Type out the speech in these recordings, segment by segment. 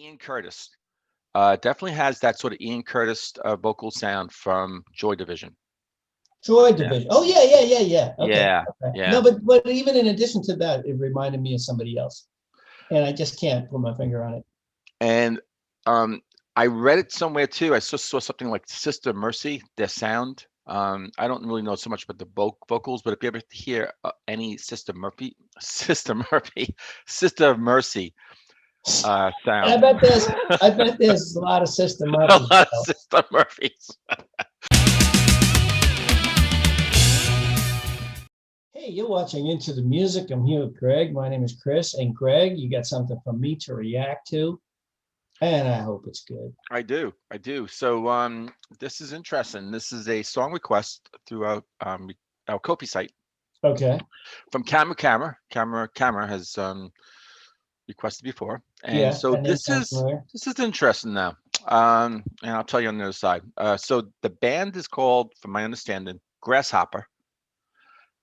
Ian Curtis. Definitely has that sort of Ian Curtis vocal sound from Joy Division. Joy Yeah. Division. Oh yeah. Okay. Yeah. Okay. Yeah. No, but even in addition to that, it reminded me of somebody else, and I just can't put my finger on it. And um, I read it somewhere too. I saw something like Sister Mercy, their sound. I don't really know so much about the vocals, but if you ever hear any Sister Mercy And sound, I bet there's a lot of Sister a Murphys. lot of Sister Murphys. Hey, you're watching Into the Music. I'm here with Greg. My name is Chris. And Greg, you got something from me to react to, and I hope it's good. I do. So this is interesting. This is a song request through our Kofi site Okay. from Camera has requested before, and Yeah, so that name this sounds is familiar. this is interesting now. And I'll tell you on the other side. So the band is called, from my understanding, Grasshopper,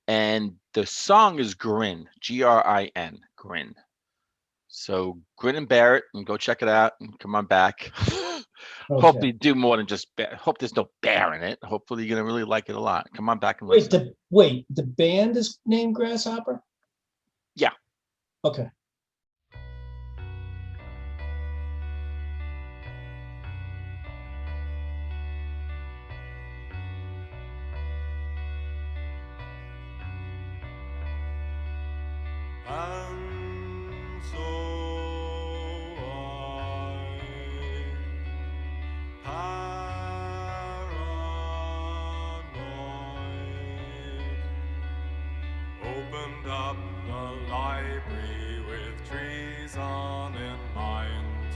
and the song is Grin, Grin, Grin. So Grin and bear it, and go check it out, and come on back. Okay. Hopefully, do more than just bear. Hope there's no bear in it. Hopefully, you're gonna really like it a lot. Come on back and listen. Wait, the band is named Grasshopper? Yeah. Okay. And so paranoid opened up the library with treason in mind,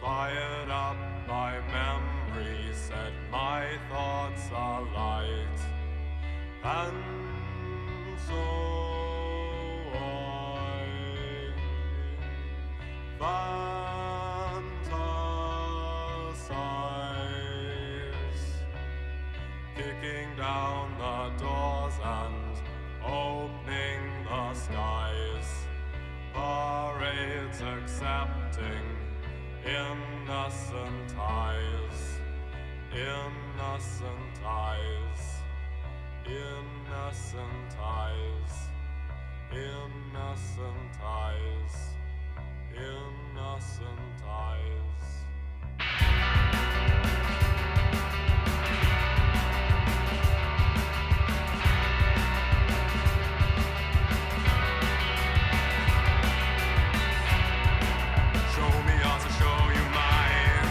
fired up my memory, set my thoughts alight, and so fantasize, kicking down the doors and opening the skies, parades accepting innocent eyes, innocent eyes, innocent eyes, innocent eyes, innocent eyes. Show me how to show you mine,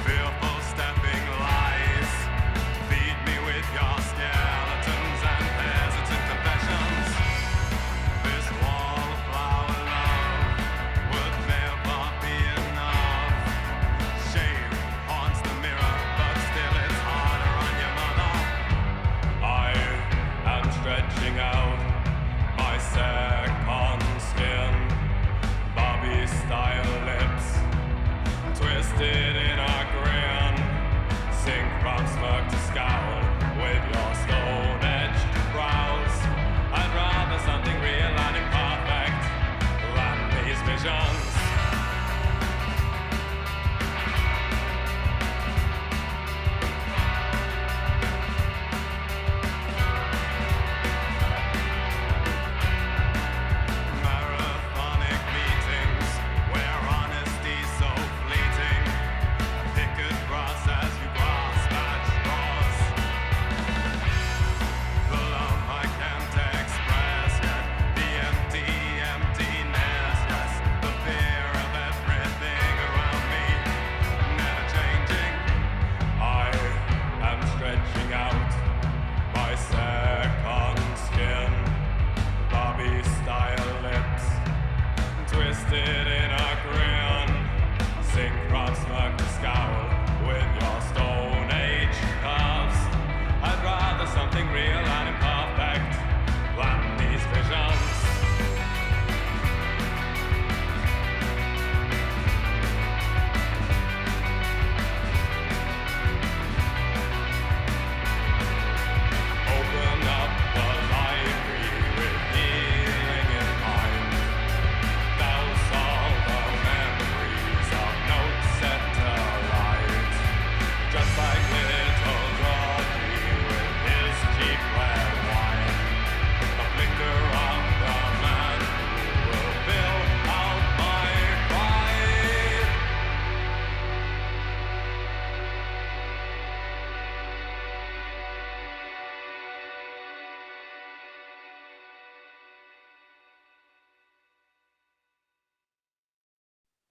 fearful stepping lies. Feed me with your skeletons and hesitant confessions. This wall of flower love would never be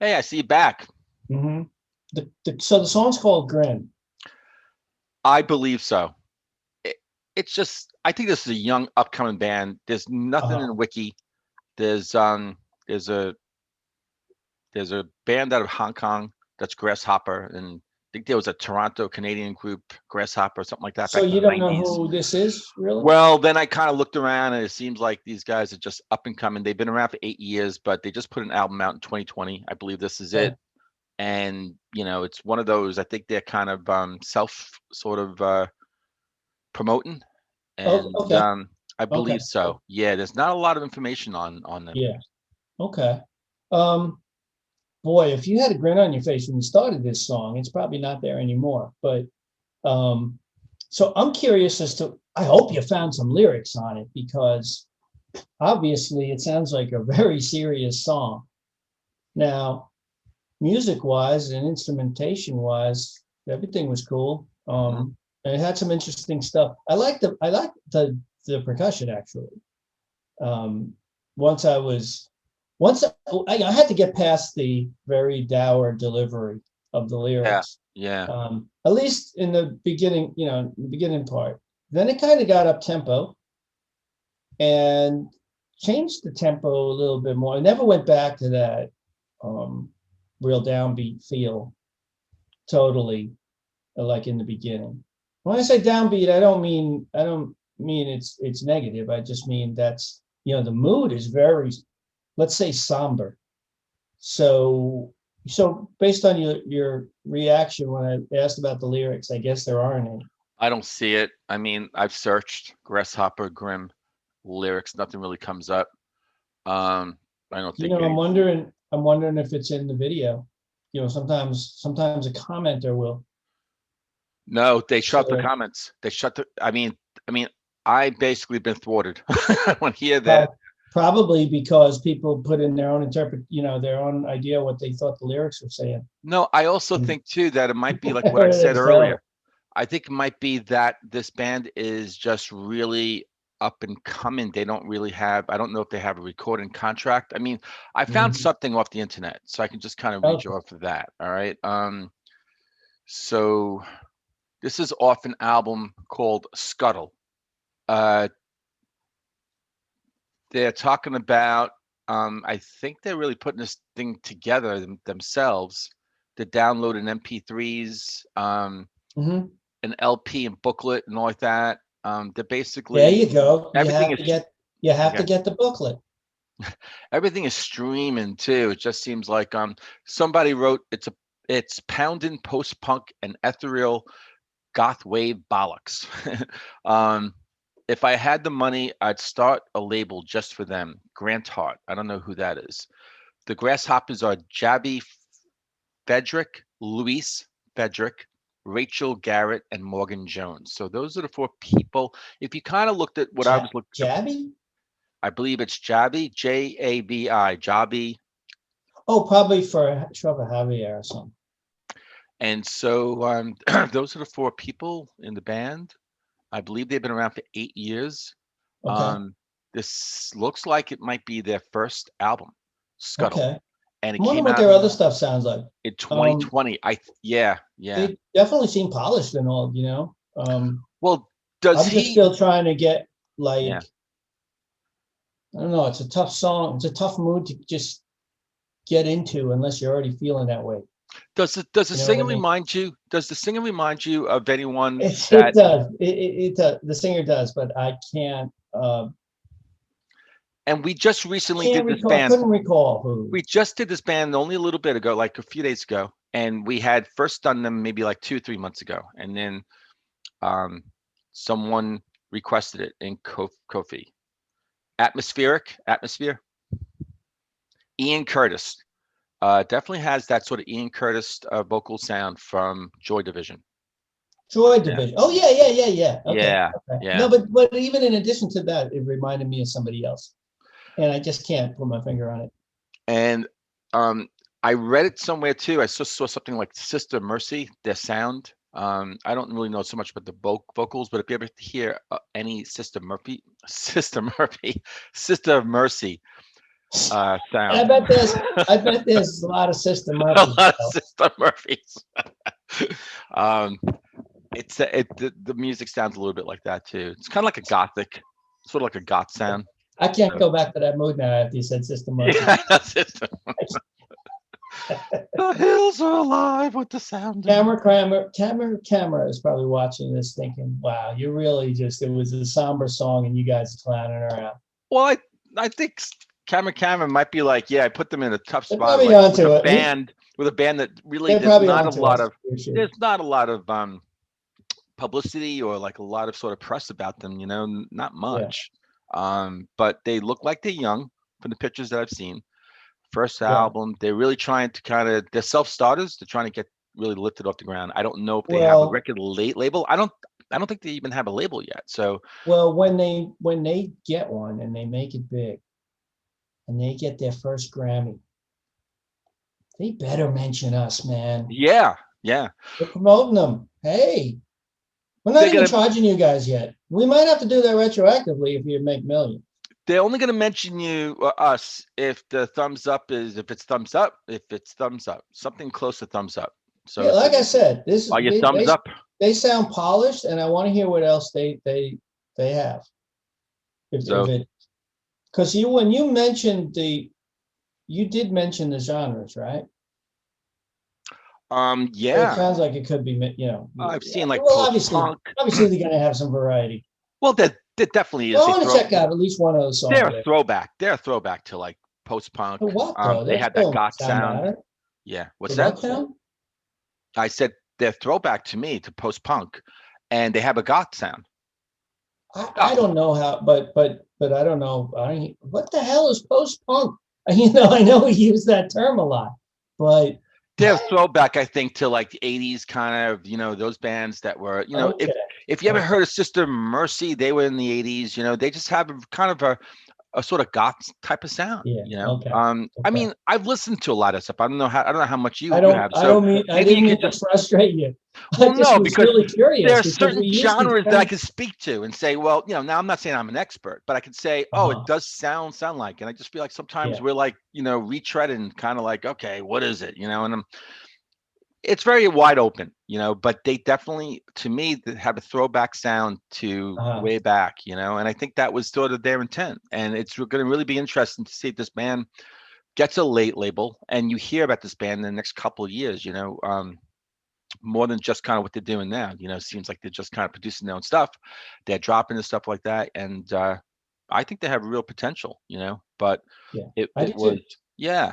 Hey, I see you back. Hmm. So the song's called Grin. I believe so. It, it's just I think this is a young upcoming band. There's nothing in Uh-huh. the wiki. There's there's a there's a band out of Hong Kong that's Grasshopper, and I think there was a Toronto Canadian group, Grasshopper, or something like that So back in you the don't know 90s. who this is, really? Well, then I kind of looked around and it seems like these guys are just up and coming. They've been around for 8 years, but they just put an album out in 2020. I believe this is Okay. it. And, it's one of those, I think they're kind of self sort of promoting. Oh, And okay. I Okay. believe so. Yeah, there's not a lot of information on them. Yeah. Okay. Um, Boy, if you had a grin on your face when you started this song, it's probably not there anymore. But um, so I'm curious as to, I hope you found some lyrics on it because obviously it sounds like a very serious song. Now, music wise and instrumentation wise, everything was cool. Hmm. And it had some interesting stuff. I like the percussion actually. Um, once I was once I had to get past the very dour delivery of the Yeah, lyrics. yeah. At least in the beginning, the beginning part. Then it kind of got up tempo and changed the tempo a little bit more. I never went back to that um, real downbeat feel totally like in the beginning. When I say downbeat, I don't mean it's negative. I just mean that's the mood is very, let's say, somber. So so based on your reaction when I asked about the lyrics, I guess there aren't any. I don't see it. I mean, I've searched Grasshopper, Grim lyrics, nothing really comes up. Um, I don't You think know, I'm any. wondering I'm wondering if it's in the video. Sometimes a commenter will No, they shut the share it. comments. They shut the. I mean, I basically been thwarted. When I hear that. Probably because people put in their own their own idea what they thought the lyrics were saying. No, I also And think too that it might be like what I said it's earlier. terrible. I think it might be that this band is just really up and coming. They don't really have. I don't know if they have a recording contract. I mean, I found Mhm. something off the internet, so I can just kind of read you Okay. off of that. All right. So this is off an album called Scuttle. Uh, they're talking about. I think they're really putting this thing together themselves to download an MP3s, Hmm. an LP and booklet and all like that. They're There basically you go. everything is You have to okay. get the booklet. Everything is streaming too. It just seems like somebody wrote it's pounding post punk and ethereal goth wave bollocks. um, if I had the money, I'd start a label just for them. Grant Hart. I don't know who that is. The Grasshoppers are Jabby Fedrick, Luis Fedrick, Rachel Garrett, and Morgan Jones. So those are the four people. If you kind of looked at what I was looking, Jabby? I believe it's Jabi, Jabi, Jabi. Oh, probably for Trevor Javier or something. And so those are the four people in the band. I believe they've been around for 8 years. Okay. Um, this looks like it might be their first album, Scuttle, Okay. and it I'm wondering came what out their other stuff sounds like. in Um, 2020. Yeah, yeah. they definitely seem polished and all. Well, does I'm just he? still trying to get Yeah. like, I don't know, it's a tough song. It's a tough mood to just get into unless you're already feeling that way. Does the You know what I singer mean? remind you? Does the singer remind you of anyone It that? does. It does. The singer does, but I And we just recently can't did this recall. I band. couldn't recall who. We just did this band only a little bit ago, like a few days ago, and we had first done them maybe like 2, 3 months ago, and then um, someone requested it in Kofi. Atmosphere. Ian Curtis definitely has that sort of Ian Curtis vocal sound from Joy Division. Joy Yeah, Division. Oh yeah. Okay, yeah, okay. yeah. No, but even in addition to that, it reminded me of somebody else, and I just can't put my finger on it. And um, I read it somewhere too. I saw something like Sister Mercy, their sound. I don't really know so much about the vocals, but if you ever hear any Sister Murphy, Sister Mercy, I sound. bet there's a lot of Sister A Murphys. lot of Sister Murphys. um, the music sounds a little bit like that too. It's kind of like a gothic, sort of like a goth sound. I can't go back to that mood now after you said Sister Murphy. Yeah, that's Sister. The hills are alive with the sound. Camera is probably watching this thinking, wow, you really it was a somber song and you guys are clowning around. Well, I think Cameron might be like, yeah, I put them in a tough They're spot, probably like onto it. with a band that really They're there's probably not a onto lot us. of publicity or like a lot of sort of press about them, not much. But they look like they're young from the pictures that I've seen. First Yeah. album, they're really trying to they're self-starters. They're trying to get really lifted off the ground. I don't know if they have a Well, record label. I don't think they even have a label yet. So well, when they get one and they make it big and they get their first Grammy, they better mention us, man. yeah. We're promoting them. Hey, we're not They're even gonna charging you guys yet. We might have to do that retroactively if you make millions. they're only gonna mention you or us if the thumbs up is if it's thumbs up, something close to thumbs up. So Yeah, like I said, this are your thumbs up? they sound polished, and I want to hear what else they have. Because when you mentioned you did mention the genres, right? So it Yeah. sounds like it could be, I've seen like well, post-punk. obviously they're gonna have some variety. Well, that definitely is. Well, I want to check out at least one of those songs. They're a throwback. They're a throwback to like post-punk. But what though? They had that goth sound. Better. Yeah. What's The that? what sound? I said they're throwback to me to post-punk, and they have a goth sound. I don't know how, but I don't know. What the hell is post-punk? I know we use that term a lot, but they're a throwback, I think, to like the 80s kind of, those bands that were, okay. if you ever heard of Sister Mercy, they were in the 80s, they just have kind of a sort of goth type of sound. Yeah. Okay. I mean, I've listened to a lot of stuff. I don't know how much you I don't. have. I So don't mean. I maybe didn't you mean could to frustrate you. Well, I just no, was because really curious. there are because certain we use these genres that I terms. can speak to and say, well, now I'm not saying I'm an expert, but I could say, oh, it does sound like, and I just feel like sometimes Yeah. we're like, retreading, kind of like, okay, what is it, and it's very wide open, but they definitely, to me, have a throwback sound to way back, and I think that was sort of their intent, and it's going to really be interesting to see if this band gets a late label, and you hear about this band in the next couple of years, more than just kind of what they're doing now. It seems like they're just kind of producing their own stuff. They're dropping the stuff like that, and I think they have real potential. But Yeah, it was yeah,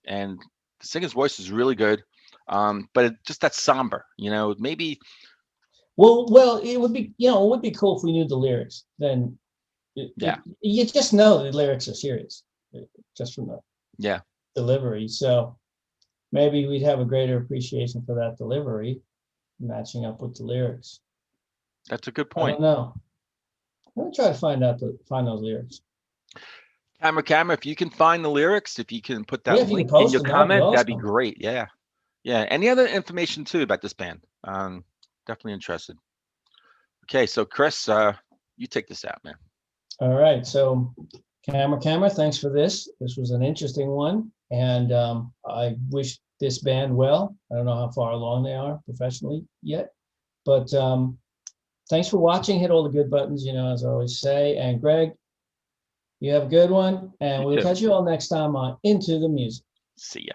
and the singer's voice is really good, but just that somber. Maybe. Well, it would be cool if we knew the lyrics. Then, you just know the lyrics are serious, just from the delivery. So maybe we'd have a greater appreciation for that delivery matching up with the lyrics. That's a good point. I don't know. I'm gonna try to find those lyrics. Camera, if you can find the lyrics, if you can put that link in your them, comment, that'd be great. Yeah. Any other information too about this band? Definitely interested. Okay, so Chris, you take this out, man. All right. So camera, thanks for this. This was an interesting one. And I wish this band well. I don't know how far along they are professionally yet, but thanks for watching. Hit all the good buttons, as I always say. And Greg, you have a good one, and we'll catch you all next time on Into the Music. See ya.